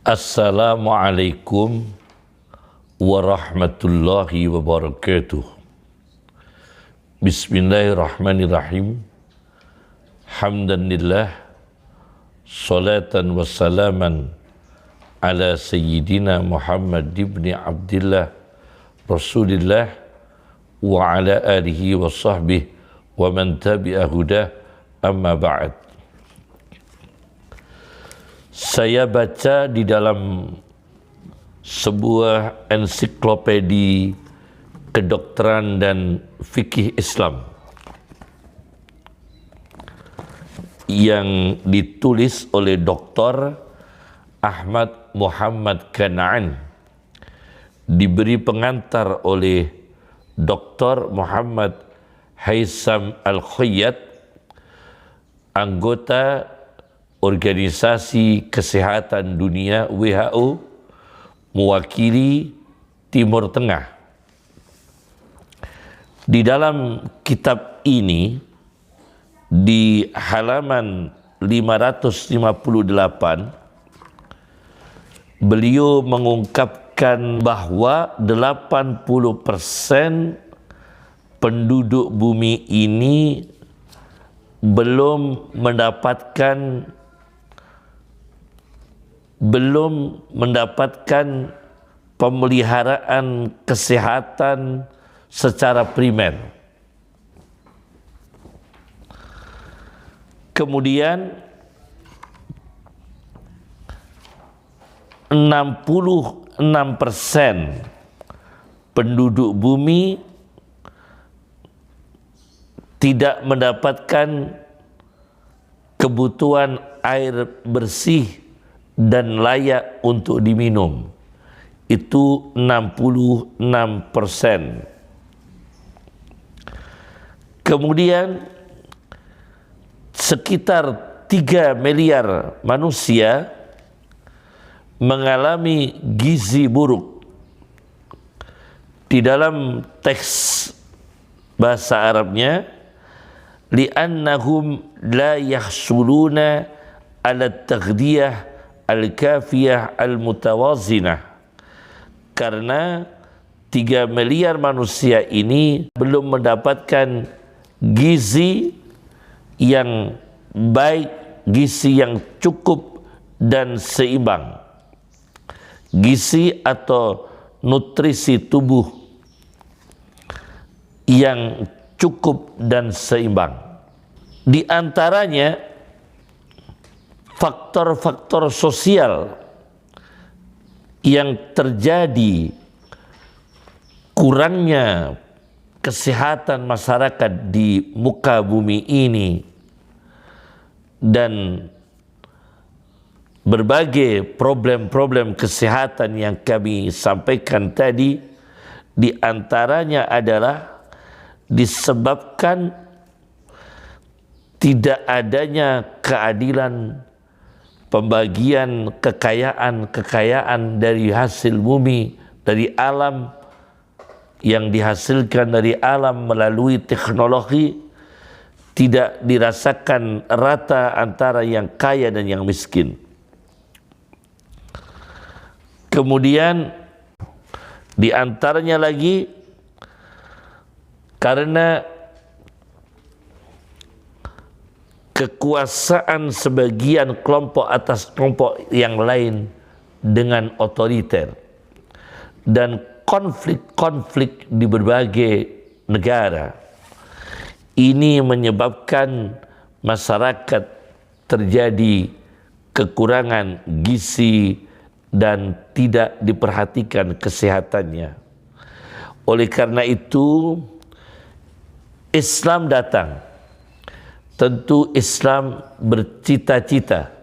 Assalamualaikum warahmatullahi wabarakatuh. Bismillahirrahmanirrahim. Hamdanillah, salatan wassalaman ala sayyidina Muhammad ibn Abdillah Rasulillah wa ala alihi wa sahbihi wa man tabi'a hudah, amma ba'd. Saya baca di dalam sebuah ensiklopedi kedokteran dan fikih Islam yang ditulis oleh Dr. Ahmad Muhammad Kana'an, diberi pengantar oleh Dr. Muhammad Haitham Al-Khayyat, anggota Organisasi Kesehatan Dunia WHO, mewakili Timur Tengah. Di dalam kitab ini, di halaman 558, beliau mengungkapkan bahwa 80% penduduk bumi ini belum mendapatkan pemeliharaan kesehatan secara primer. Kemudian 66% penduduk bumi tidak mendapatkan kebutuhan air bersih dan layak untuk diminum. Itu 66%. Kemudian sekitar 3 miliar manusia mengalami gizi buruk. Di dalam teks bahasa Arabnya, li'annahum la yahsuluna ala taghdiyah al-kafiyah al-mutawazinah, karena 3 miliar manusia ini belum mendapatkan gizi yang baik, gizi yang cukup dan seimbang, gizi atau nutrisi tubuh yang cukup dan seimbang. Di antaranya faktor-faktor sosial yang terjadi, kurangnya kesehatan masyarakat di muka bumi ini, dan berbagai problem-problem kesehatan yang kami sampaikan tadi, di antaranya adalah disebabkan tidak adanya keadilan pembagian kekayaan dari hasil bumi, dari alam, yang dihasilkan dari alam melalui teknologi, tidak dirasakan rata antara yang kaya dan yang miskin. Kemudian di antaranya lagi karena kekuasaan sebagian kelompok atas kelompok yang lain dengan otoriter, dan konflik-konflik di berbagai negara. Ini menyebabkan masyarakat terjadi kekurangan gizi dan tidak diperhatikan kesehatannya. Oleh karena itu, Islam datang. Tentu Islam bercita-cita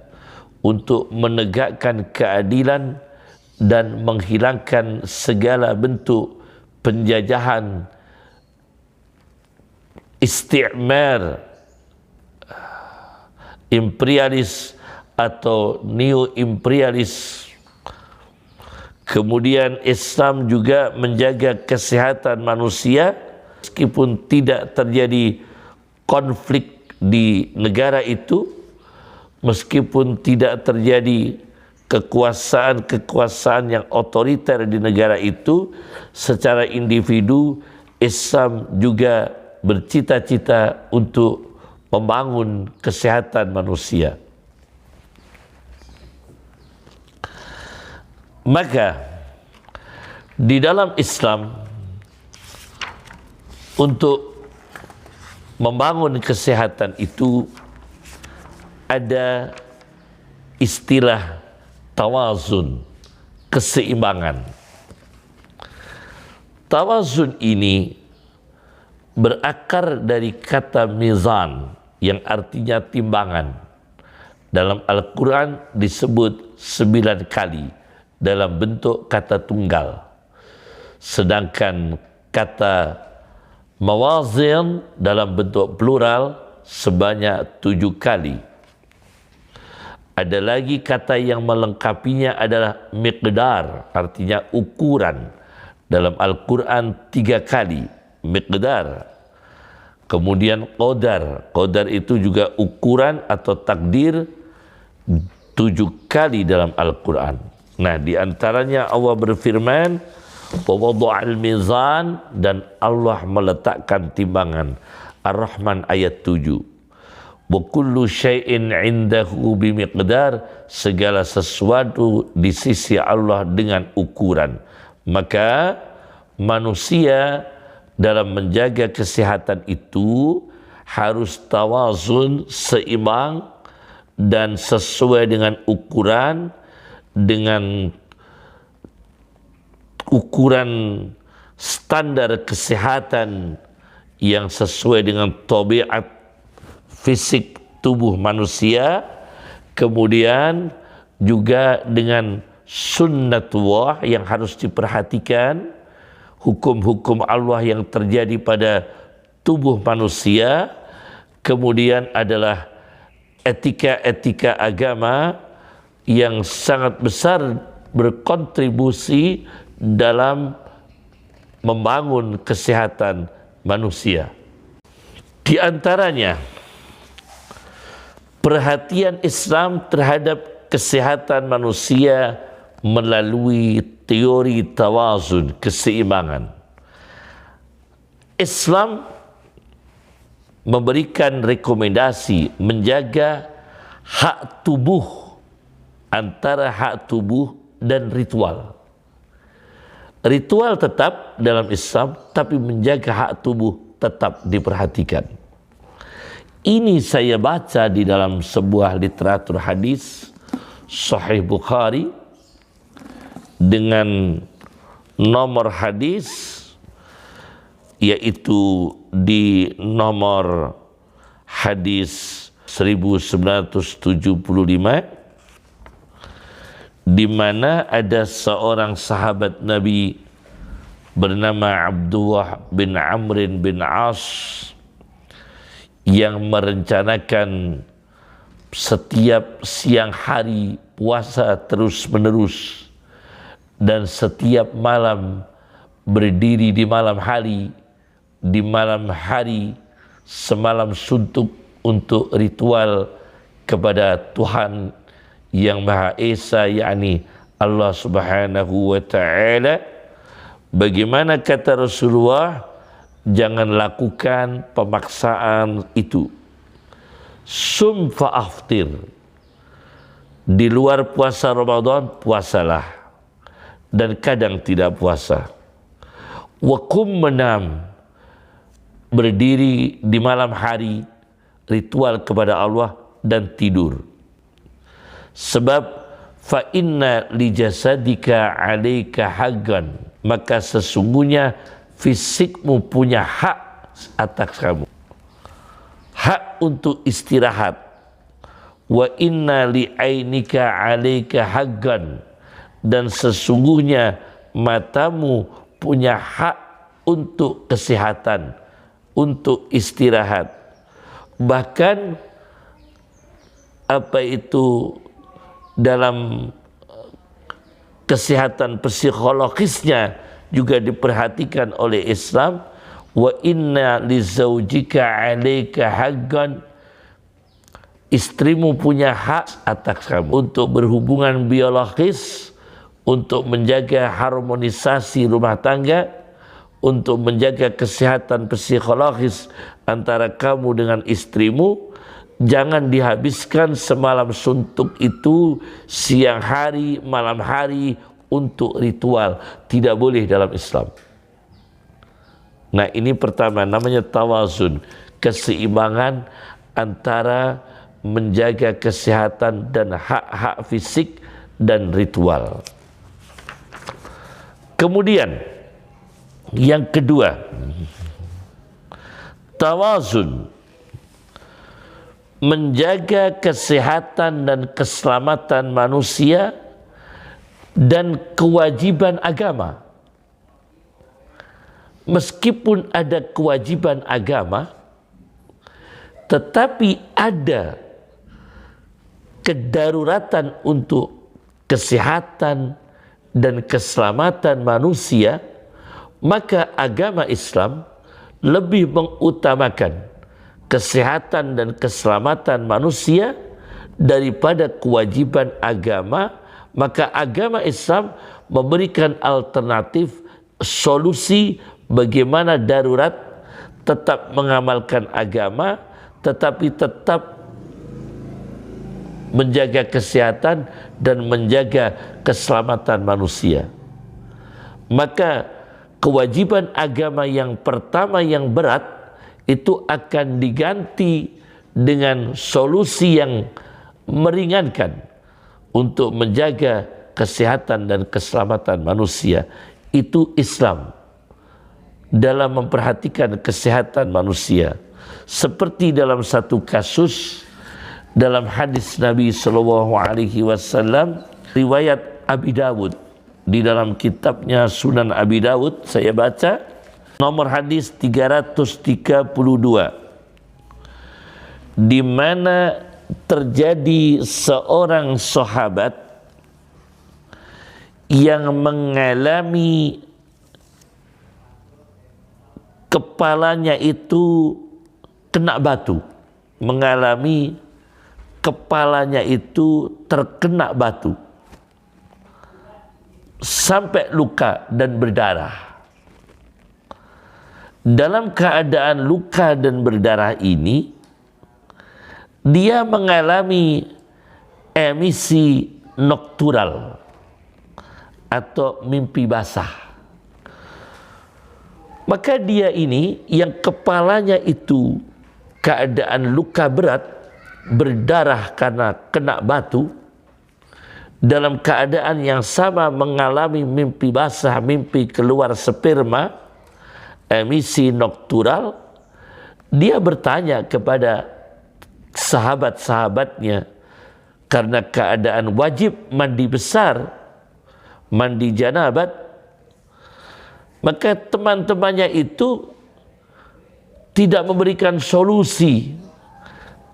untuk menegakkan keadilan dan menghilangkan segala bentuk penjajahan, istimar, imperialis atau neo-imperialis. Kemudian Islam juga menjaga kesehatan manusia meskipun tidak terjadi konflik di negara itu, meskipun tidak terjadi kekuasaan yang otoriter di negara itu, secara individu Islam juga bercita-cita untuk membangun kesehatan manusia. Maka di dalam Islam, untuk membangun kesehatan itu ada istilah tawazun, keseimbangan. Tawazun ini berakar dari kata mizan yang artinya timbangan. Dalam Al-Quran disebut 9 kali dalam bentuk kata tunggal. Sedangkan kata mawazin dalam bentuk plural sebanyak 7 kali. Ada lagi kata yang melengkapinya adalah miqdar, artinya ukuran. Dalam Al-Quran 3 kali, miqdar. Kemudian qadar, qadar itu juga ukuran atau takdir 7 kali dalam Al-Quran. Nah, di antaranya Allah berfirman, wa wada'al mizan, dan Allah meletakkan timbangan. Ar-Rahman ayat 7. Wa kullu syai'in 'indahu bimiqdar, segala sesuatu di sisi Allah dengan ukuran. Maka manusia dalam menjaga kesehatan itu harus tawazun, seimbang dan sesuai dengan ukuran, dengan ukuran standar kesehatan yang sesuai dengan tabiat fisik tubuh manusia, kemudian juga dengan sunnatullah yang harus diperhatikan, hukum-hukum Allah yang terjadi pada tubuh manusia, kemudian adalah etika-etika agama yang sangat besar berkontribusi dalam membangun kesehatan manusia. Di antaranya, perhatian Islam terhadap kesehatan manusia melalui teori tawazun, keseimbangan. Islam memberikan rekomendasi menjaga hak tubuh, antara hak tubuh dan ritual. Ritual tetap dalam Islam, tapi menjaga hak tubuh tetap diperhatikan. Ini saya baca di dalam sebuah literatur hadis Sahih Bukhari dengan nomor hadis yaitu di nomor hadis 1975, di mana ada seorang sahabat Nabi bernama Abdullah bin Amr bin As yang merencanakan setiap siang hari puasa terus-menerus dan setiap malam berdiri di malam hari semalam suntuk untuk ritual kepada Tuhan yang Maha Esa, yakni Allah Subhanahu wa Ta'ala. Bagaimana kata Rasulullah, jangan lakukan pemaksaan itu. Sum fa'aftir, di luar puasa Ramadan puasalah, dan kadang tidak puasa. Wa qum menam, berdiri di malam hari, ritual kepada Allah, dan tidur. Sebab fa inna li jasadika 'alaika haqqan, maka sesungguhnya fisikmu punya hak atas kamu, hak untuk istirahat. Wa inna li ainika 'alaika haqqan, dan sesungguhnya matamu punya hak untuk kesehatan, untuk istirahat. Bahkan apa itu dalam kesehatan psikologisnya juga diperhatikan oleh Islam. Wa inna li zaujika 'alaika haqqan, Istrimu punya hak atas kamu untuk berhubungan biologis, untuk menjaga harmonisasi rumah tangga, untuk menjaga kesehatan psikologis antara kamu dengan istrimu. Jangan dihabiskan semalam suntuk itu siang hari, malam hari untuk ritual. Tidak boleh dalam Islam. Nah, ini pertama, namanya tawazun, keseimbangan antara menjaga kesehatan dan hak-hak fisik dan ritual. Kemudian yang kedua, tawazun, menjaga kesehatan dan keselamatan manusia dan kewajiban agama. Meskipun ada kewajiban agama, tetapi ada kedaruratan untuk kesehatan dan keselamatan manusia, maka agama Islam lebih mengutamakan kesehatan dan keselamatan manusia daripada kewajiban agama. Maka agama Islam memberikan alternatif, solusi bagaimana darurat tetap mengamalkan agama, tetapi tetap menjaga kesehatan dan menjaga keselamatan manusia. Maka kewajiban agama yang pertama yang berat itu akan diganti dengan solusi yang meringankan untuk menjaga kesehatan dan keselamatan manusia. Itu Islam dalam memperhatikan kesehatan manusia. Seperti dalam satu kasus dalam hadis Nabi SAW, riwayat Abi Dawud, di dalam kitabnya Sunan Abi Dawud, saya baca nomor hadis 332, di mana terjadi seorang sahabat yang mengalami kepalanya itu kena batu, mengalami kepalanya itu terkena batu sampai luka dan berdarah. Dalam keadaan luka dan berdarah ini, dia mengalami emisi noktural atau mimpi basah. Maka dia ini yang kepalanya itu keadaan luka berat, berdarah karena kena batu, dalam keadaan yang sama mengalami mimpi basah, mimpi keluar sperma, emisi noktural. Dia bertanya kepada sahabat-sahabatnya, karena keadaan wajib mandi besar, mandi janabat, maka teman-temannya itu tidak memberikan solusi,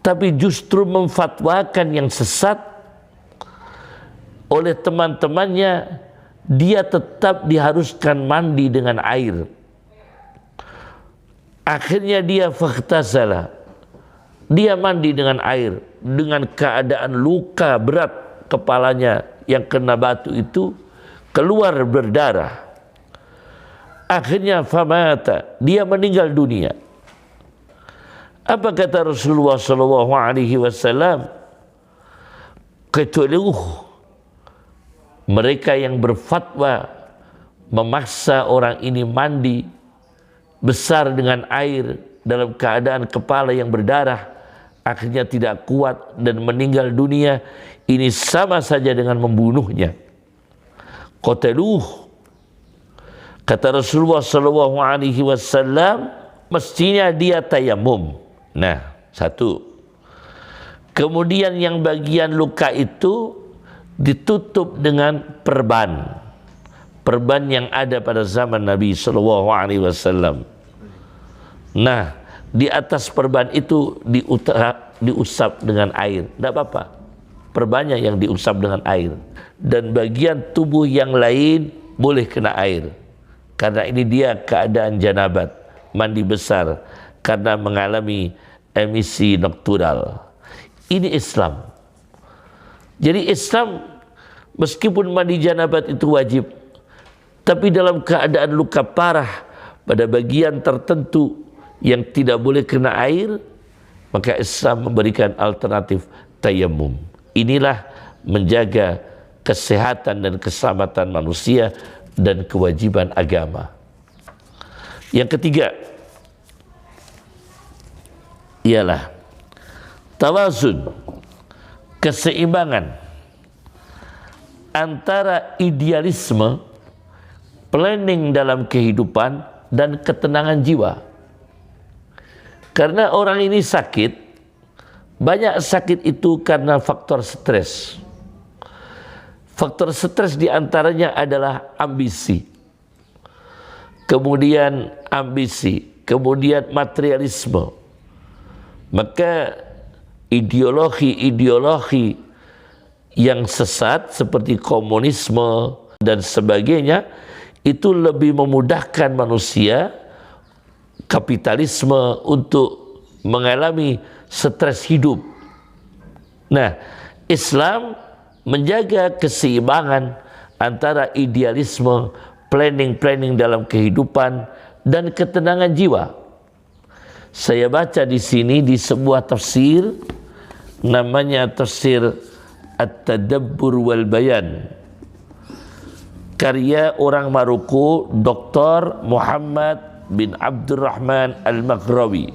tapi justru memfatwakan yang sesat. Oleh teman-temannya, dia tetap diharuskan mandi dengan air. Akhirnya dia faghtasala, dia mandi dengan air dengan keadaan luka berat kepalanya yang kena batu itu, keluar berdarah. Akhirnya famata, dia meninggal dunia. Apa kata Rasulullah SAW? Qatuluh, mereka yang berfatwa memaksa orang ini mandi besar dengan air dalam keadaan kepala yang berdarah, akhirnya tidak kuat dan meninggal dunia, ini sama saja dengan membunuhnya. Qataluh, kata Rasulullah SAW, mestinya dia tayamum. Nah, satu. Kemudian yang bagian luka itu ditutup dengan perban, perban yang ada pada zaman Nabi SAW. Nah, di atas perban itu diusap dengan air, tidak apa-apa. Perbannya yang diusap dengan air, dan bagian tubuh yang lain boleh kena air, karena ini dia keadaan janabat, mandi besar karena mengalami emisi noktural. Ini Islam. Jadi Islam meskipun mandi janabat itu wajib, tapi dalam keadaan luka parah pada bagian tertentu yang tidak boleh kena air, maka Islam memberikan alternatif tayamum. Inilah menjaga kesehatan dan keselamatan manusia dan kewajiban agama. Yang ketiga ialah tawazun, keseimbangan antara idealisme, planning dalam kehidupan, dan ketenangan jiwa. Karena orang ini sakit, banyak sakit itu karena faktor stres. Faktor stres diantaranya adalah ambisi, kemudian materialisme. Maka ideologi yang sesat seperti komunisme dan sebagainya itu lebih memudahkan manusia, kapitalisme, untuk mengalami stres hidup. Nah, Islam menjaga keseimbangan antara idealisme, planning dalam kehidupan, dan ketenangan jiwa. Saya baca di sini di sebuah tafsir, namanya tafsir At-Tadabbur wal Bayan, karya orang Maroko, Dr. Muhammad bin Abdurrahman Al-Maghrawi,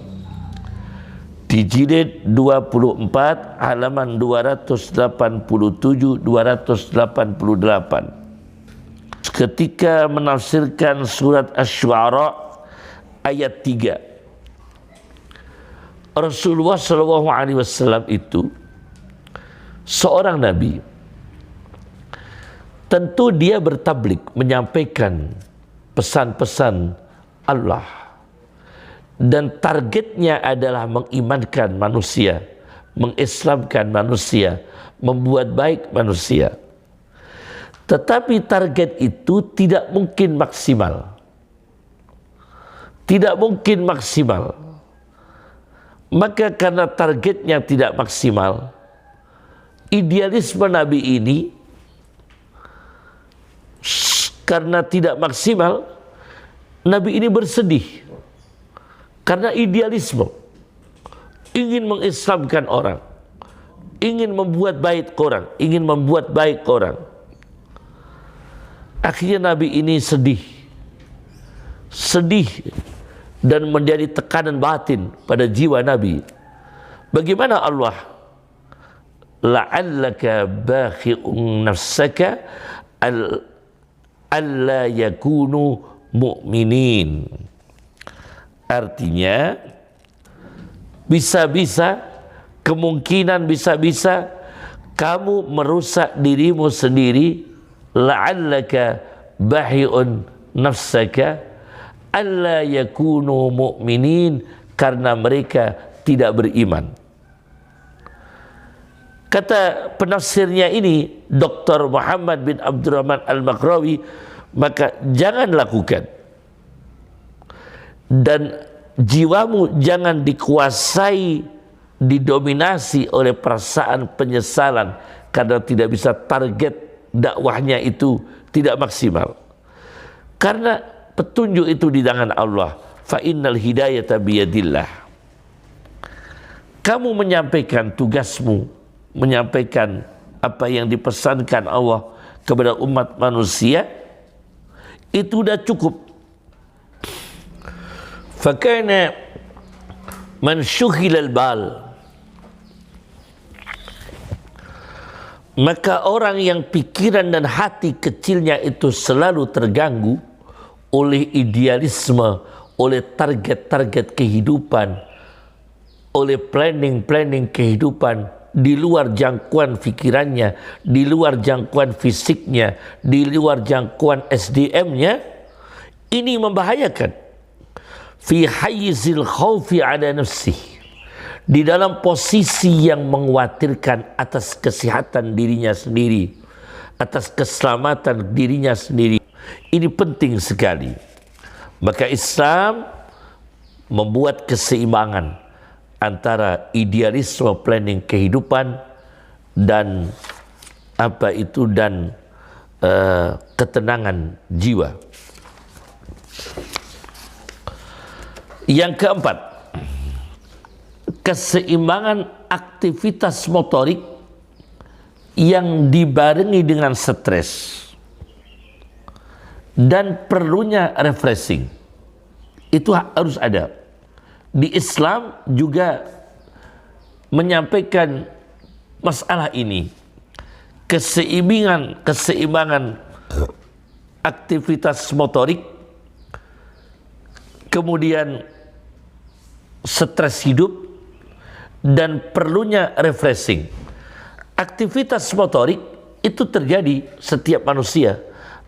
di jilid 24 halaman 287-288, ketika menafsirkan surat Asy-Syu'ara ayat 3. Rasulullah SAW itu seorang nabi. Tentu dia bertablik, menyampaikan pesan-pesan Allah, dan targetnya adalah mengimankan manusia, mengislamkan manusia, membuat baik manusia. Tetapi target itu tidak mungkin maksimal. Tidak mungkin maksimal. Maka karena targetnya tidak maksimal, idealisme Nabi ini karena tidak maksimal, Nabi ini bersedih karena idealisme, ingin mengislamkan orang, ingin membuat baik orang, ingin membuat baik orang. Akhirnya Nabi ini sedih dan menjadi tekanan batin pada jiwa Nabi. Bagaimana Allah? La'allaka bakhi'un nafsaka alla yakunu mu'minin. Artinya kemungkinan bisa-bisa kamu merusak dirimu sendiri. La'allaka bakhi'un nafsaka alla yakunu mu'minin, karena mereka tidak beriman. Kata penafsirnya ini, Dr. Muhammad bin Abdurrahman Al-Maghrawi, maka jangan lakukan. Dan jiwamu jangan dikuasai, didominasi oleh perasaan penyesalan karena tidak bisa target dakwahnya itu tidak maksimal. Karena petunjuk itu di tangan Allah. Fa innal hidayata biyadillah. Kamu menyampaikan tugasmu, menyampaikan apa yang dipesankan Allah kepada umat manusia, itu sudah cukup. Fakana man syughilal bal, maka orang yang pikiran dan hati kecilnya itu selalu terganggu oleh idealisme, oleh target-target kehidupan, oleh planning kehidupan di luar jangkauan pikirannya, di luar jangkauan fisiknya, di luar jangkauan SDM-nya, ini membahayakan. Fi hayyizil khawfi ala nafsih, di dalam posisi yang mengkhawatirkan atas kesehatan dirinya sendiri, atas keselamatan dirinya sendiri. Ini penting sekali. Maka Islam membuat keseimbangan antara idealisme planning kehidupan dan ketenangan jiwa. Yang keempat, keseimbangan aktivitas motorik yang dibarengi dengan stres dan perlunya refreshing. Itu harus ada. Di Islam juga menyampaikan masalah ini. Keseimbangan aktivitas motorik, kemudian stres hidup, dan perlunya refreshing. Aktivitas motorik itu terjadi setiap manusia,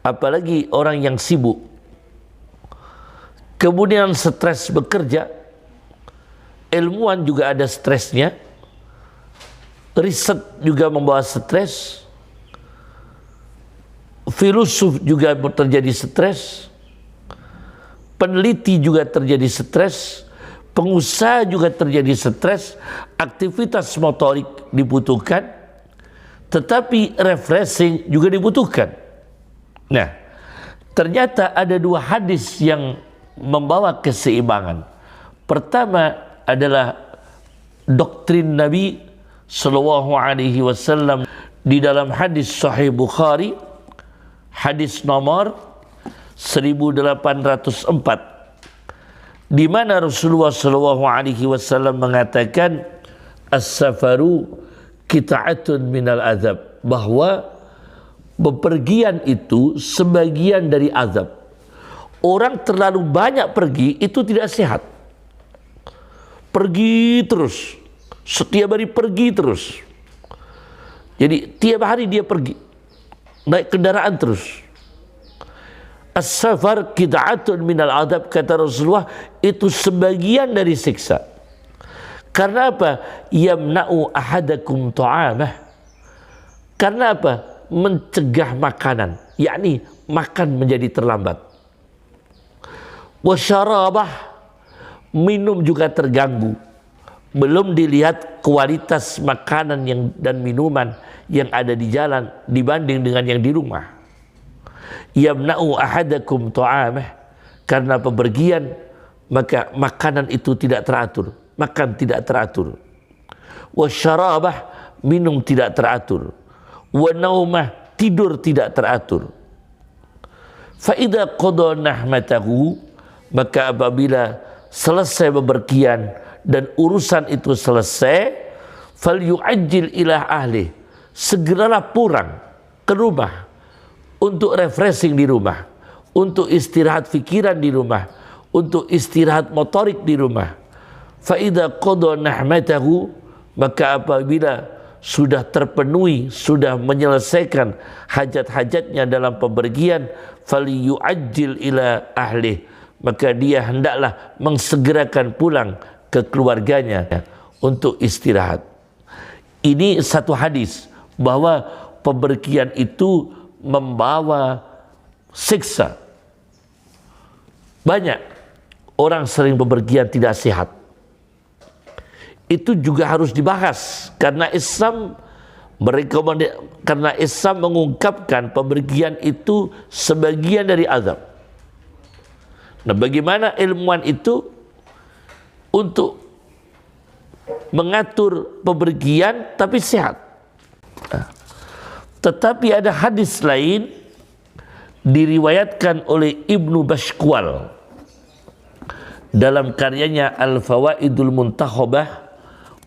apalagi orang yang sibuk. Kemudian stres bekerja, ilmuwan juga ada stresnya, riset juga membawa stres, filosof juga terjadi stres, peneliti juga terjadi stres, pengusaha juga terjadi stres. Aktivitas motorik dibutuhkan, tetapi refreshing juga dibutuhkan. Nah, ternyata ada dua hadis yang membawa keseimbangan. Pertama adalah doktrin Nabi Sallallahu Alaihi Wasallam di dalam hadis Sahih Bukhari, hadis nomor 1804, di mana Rasulullah Sallallahu Alaihi Wasallam mengatakan as-safaru qita'atun minal azab, bahwa bepergian itu sebagian dari azab. Orang terlalu banyak pergi itu tidak sehat. Pergi terus, setiap hari pergi terus. Jadi tiap hari dia pergi, naik kendaraan terus. As-safar qita'atun minal azab, kata Rasulullah, itu sebagian dari siksa. Karena apa? Yamna'u ahadakum ta'amah. Karena apa? Mencegah makanan, yakni makan menjadi terlambat. Wasyarabah, minum juga terganggu. Belum dilihat kualitas makanan dan minuman yang ada di jalan dibanding dengan yang di rumah. Yamna'u ahadakum ta'amah, karena bepergian maka makanan itu tidak teratur, makan tidak teratur. Wasyarabah, minum tidak teratur. Wa naumah, tidur tidak teratur. Fa idza qada nahmatahu, maka apabila selesai bepergian dan urusan itu selesai, fal yu'ajjil ila ahli, segeralah pulang ke rumah untuk refreshing di rumah, untuk istirahat pikiran di rumah, untuk istirahat motorik di rumah. Fa idza qada nahmatahu, maka apabila sudah terpenuhi, sudah menyelesaikan hajat-hajatnya dalam pepergian, falyu'ajjil ila ahli, maka dia hendaklah mengsegerakan pulang ke keluarganya untuk istirahat. Ini satu hadis bahwa pepergian itu membawa siksa. Banyak orang sering bepergian tidak sehat. Itu juga harus dibahas karena Islam mengungkapkan pepergian itu sebagian dari azab. Nah, bagaimana ilmuwan itu untuk mengatur pepergian tapi sehat? Tetapi ada hadis lain diriwayatkan oleh Ibnu Bashkwal dalam karyanya Al-Fawaidul Muntakhabah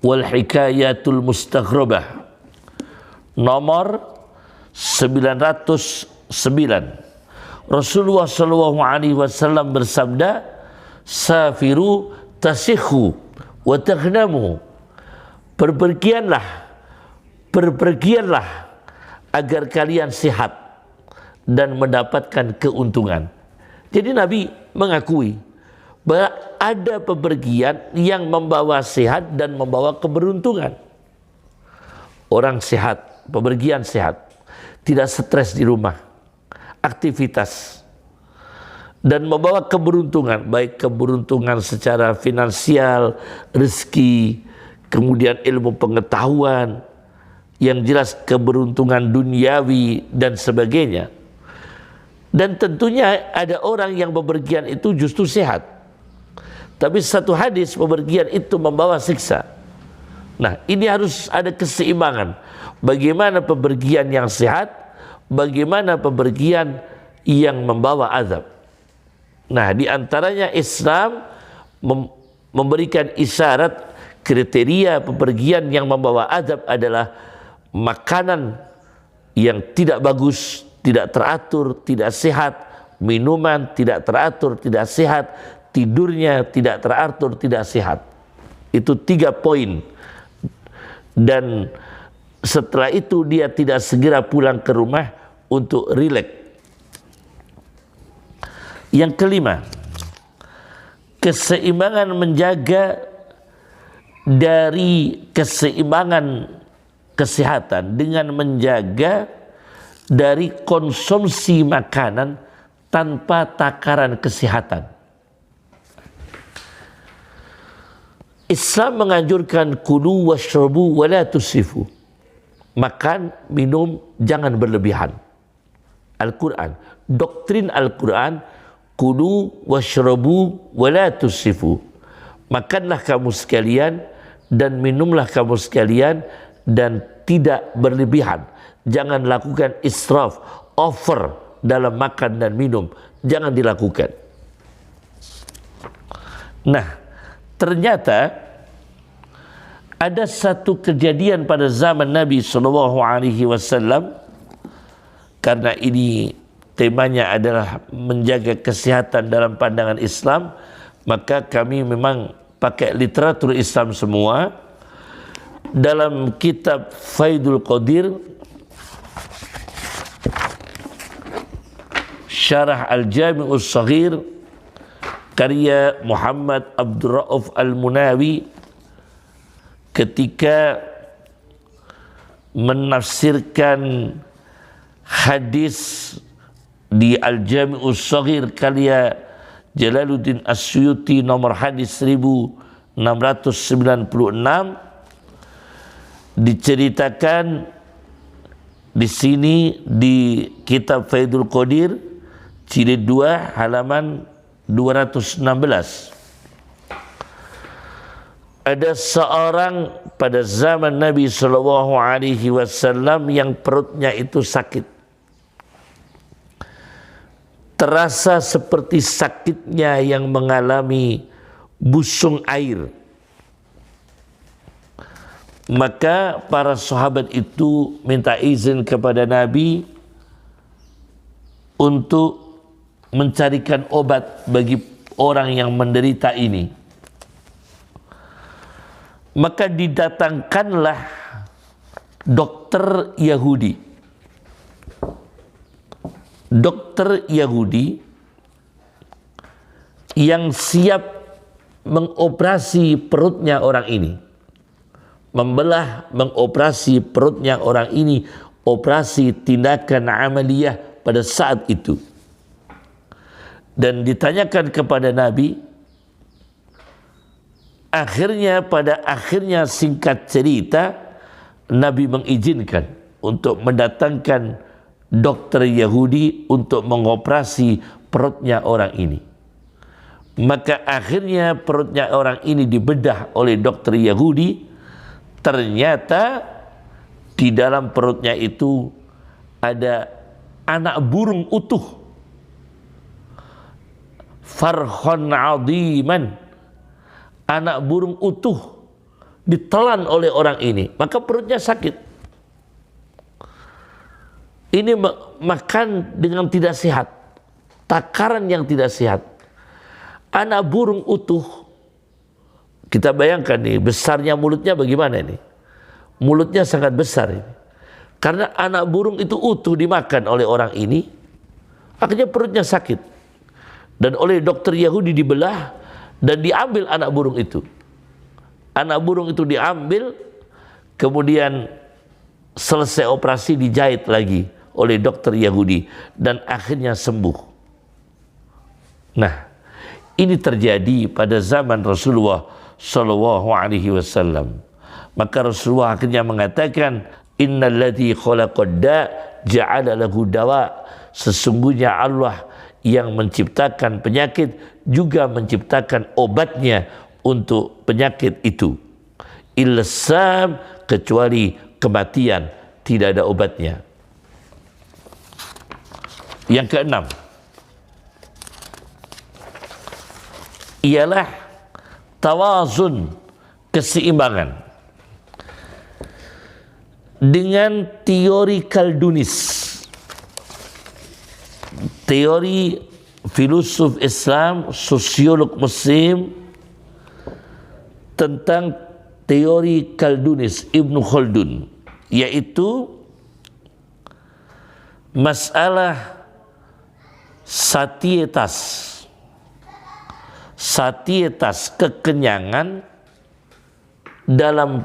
wal Hikayatul Mustaghrabah nomor 909. Rasulullah sallallahu alaihi wasallam bersabda, safiru tasihhu wa taghnamu, berpergianlah agar kalian sehat dan mendapatkan keuntungan. Jadi Nabi mengakui bahwa ada pepergian yang membawa sehat dan membawa keberuntungan. Orang sehat, pepergian sehat, tidak stres di rumah, aktivitas. dan membawa keberuntungan, baik keberuntungan secara finansial, rezeki, kemudian ilmu pengetahuan, yang jelas keberuntungan duniawi dan sebagainya. Dan tentunya ada orang yang bepergian itu justru sehat, tapi satu hadis bepergian itu membawa siksa. Nah, ini harus ada keseimbangan. Bagaimana bepergian yang sehat, bagaimana bepergian yang membawa azab. Nah, di antaranya Islam memberikan isyarat kriteria bepergian yang membawa azab adalah makanan yang tidak bagus, tidak teratur, tidak sehat, minuman tidak teratur, tidak sehat, tidurnya tidak teratur, tidak sehat. Itu 3 poin. Dan setelah itu dia tidak segera pulang ke rumah untuk rileks. Yang kelima, keseimbangan menjaga dari keseimbangan kesehatan dengan menjaga dari konsumsi makanan tanpa takaran kesehatan. Islam menganjurkan kulu washrabu wala tusrifu. Makan, minum, jangan berlebihan. Al-Quran, doktrin Al-Quran, kulu washrabu wala tusrifu. Makanlah kamu sekalian dan minumlah kamu sekalian dan tidak berlebihan. Jangan lakukan israf, over dalam makan dan minum. Jangan dilakukan. Nah, ternyata ada satu kejadian pada zaman Nabi SAW, karena ini temanya adalah menjaga kesehatan dalam pandangan Islam, maka kami memang pakai literatur Islam semua. Dalam kitab Faidul Qadir, Syarah Al-Jami'us Shaghir, karya Muhammad Abdul Rauf Al-Munawi, ketika menafsirkan hadis di Al-Jami'us Shaghir karya Jalaluddin As-Suyuti nomor hadis 1696, diceritakan di sini di kitab Faidul Qadir jilid 2 halaman 216. Ada seorang pada zaman Nabi SAW yang perutnya itu sakit. Terasa seperti sakitnya yang mengalami busung air. Maka para sahabat itu minta izin kepada Nabi untuk mencarikan obat bagi orang yang menderita ini. Maka didatangkanlah dokter Yahudi. Dokter Yahudi yang siap mengoperasi perutnya orang ini. Membelah, mengoperasi perutnya orang ini, operasi tindakan amaliyah pada saat itu. Dan ditanyakan kepada Nabi, akhirnya pada akhirnya singkat cerita, Nabi mengizinkan untuk mendatangkan dokter Yahudi untuk mengoperasi perutnya orang ini. Maka akhirnya perutnya orang ini dibedah oleh dokter Yahudi. Ternyata di dalam perutnya itu ada anak burung utuh, farhon adiman, anak burung utuh ditelan oleh orang ini, maka perutnya sakit. Ini makan dengan tidak sehat, takaran yang tidak sehat. Anak burung utuh, kita bayangkan nih, besarnya mulutnya bagaimana ini? Mulutnya sangat besar ini. Karena anak burung itu utuh dimakan oleh orang ini, akhirnya perutnya sakit. Dan oleh dokter Yahudi dibelah dan diambil anak burung itu. Anak burung itu diambil, kemudian selesai operasi dijahit lagi oleh dokter Yahudi dan akhirnya sembuh. Nah, ini terjadi pada zaman Rasulullah Shallallahu Alaihi Wasallam. Maka Rasulullah akhirnya mengatakan, Innalladzi khalaqad da' ja'ala lahu dawa. Sesungguhnya Allah yang menciptakan penyakit juga menciptakan obatnya untuk penyakit itu. Ilsam, kecuali kematian, tidak ada obatnya. Yang keenam ialah tawazun, keseimbangan. Dengan teori Kaldunis, teori filosof Islam, sosiolog Muslim, tentang teori Kaldunis Ibnu Khaldun, yaitu masalah satietas kekenyangan dalam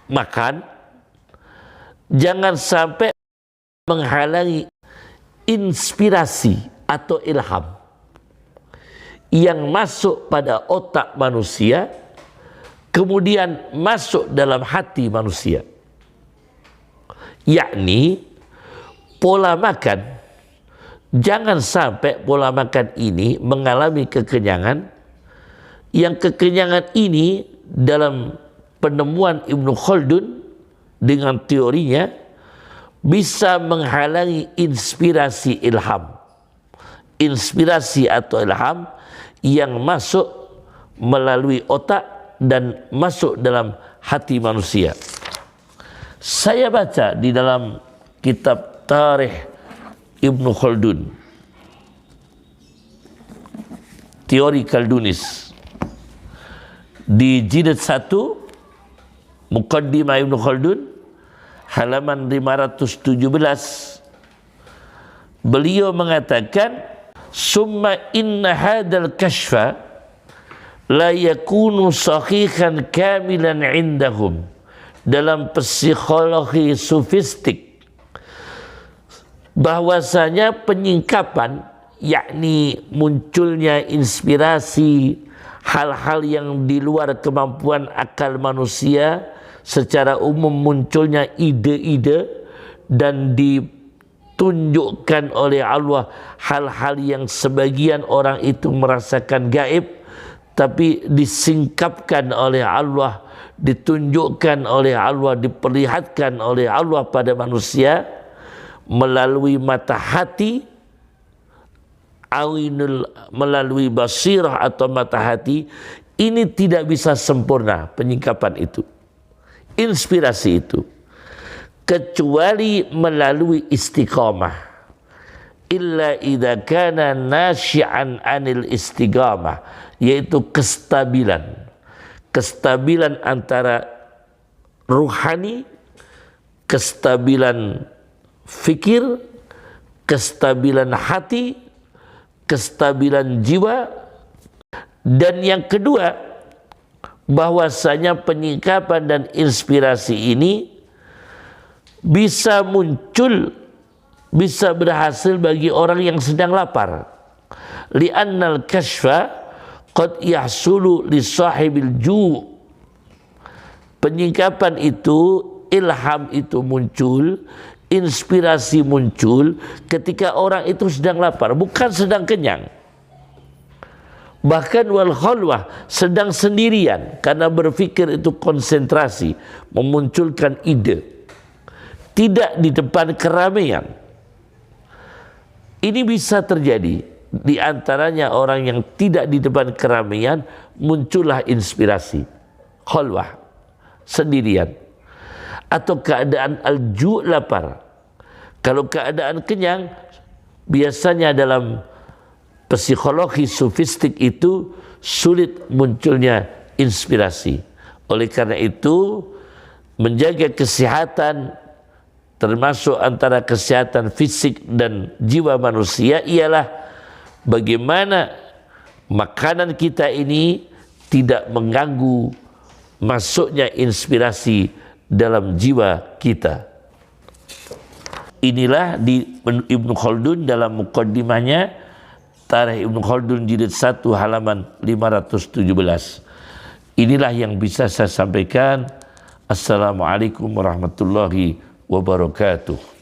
makan jangan sampai menghalangi inspirasi atau ilham yang masuk pada otak manusia kemudian masuk dalam hati manusia, yakni pola makan. Jangan sampai pola makan ini mengalami kekenyangan, yang kekenyangan ini dalam penemuan Ibnu Khaldun dengan teorinya bisa menghalangi inspirasi ilham. Inspirasi atau ilham yang masuk melalui otak dan masuk dalam hati manusia. Saya baca di dalam kitab Tarikh Ibnu Khaldun, teori Kaldunis, di jilid 1 Muqaddimah Ibnu Khaldun halaman 517, beliau mengatakan, summa inna hadal kashfa la yakunu sahihan kamilan indahum. Dalam psikologi sofistik, bahwasanya penyingkapan, yakni munculnya inspirasi, hal-hal yang di luar kemampuan akal manusia, secara umum munculnya ide-ide dan ditunjukkan oleh Allah hal-hal yang sebagian orang itu merasakan gaib, tapi disingkapkan oleh Allah, ditunjukkan oleh Allah, diperlihatkan oleh Allah pada manusia melalui mata hati, melalui basirah atau mata hati. Ini tidak bisa sempurna penyingkapan itu, inspirasi itu, kecuali melalui istiqamah. Illa idza kana nasyi'an anil istiqamah, yaitu kestabilan antara ruhani, kestabilan fikir, kestabilan hati, kestabilan jiwa. Dan yang kedua, bahwasanya penyingkapan dan inspirasi ini bisa muncul, bisa berhasil bagi orang yang sedang lapar. Li'annal kashfa qad yahsulu li sahibil ju'. Penyingkapan itu, ilham itu muncul, inspirasi muncul ketika orang itu sedang lapar, bukan sedang kenyang. Bahkan wal khalwah, sedang sendirian, karena berpikir itu konsentrasi, memunculkan ide, tidak di depan keramaian. Ini bisa terjadi. Di antaranya orang yang tidak di depan keramaian, muncullah inspirasi, khalwah, sendirian. Atau keadaan al-ju', lapar. Kalau keadaan kenyang, biasanya dalam psikologi sofistik itu sulit munculnya inspirasi. Oleh karena itu, menjaga kesehatan, termasuk antara kesehatan fisik dan jiwa manusia, ialah bagaimana makanan kita ini tidak mengganggu masuknya inspirasi dalam jiwa kita. Inilah di Ibnu Khaldun dalam muqaddimahnya Tarikh Ibnu Khaldun jilid 1 halaman 517. Inilah yang bisa saya sampaikan. Assalamualaikum warahmatullahi wabarakatuh.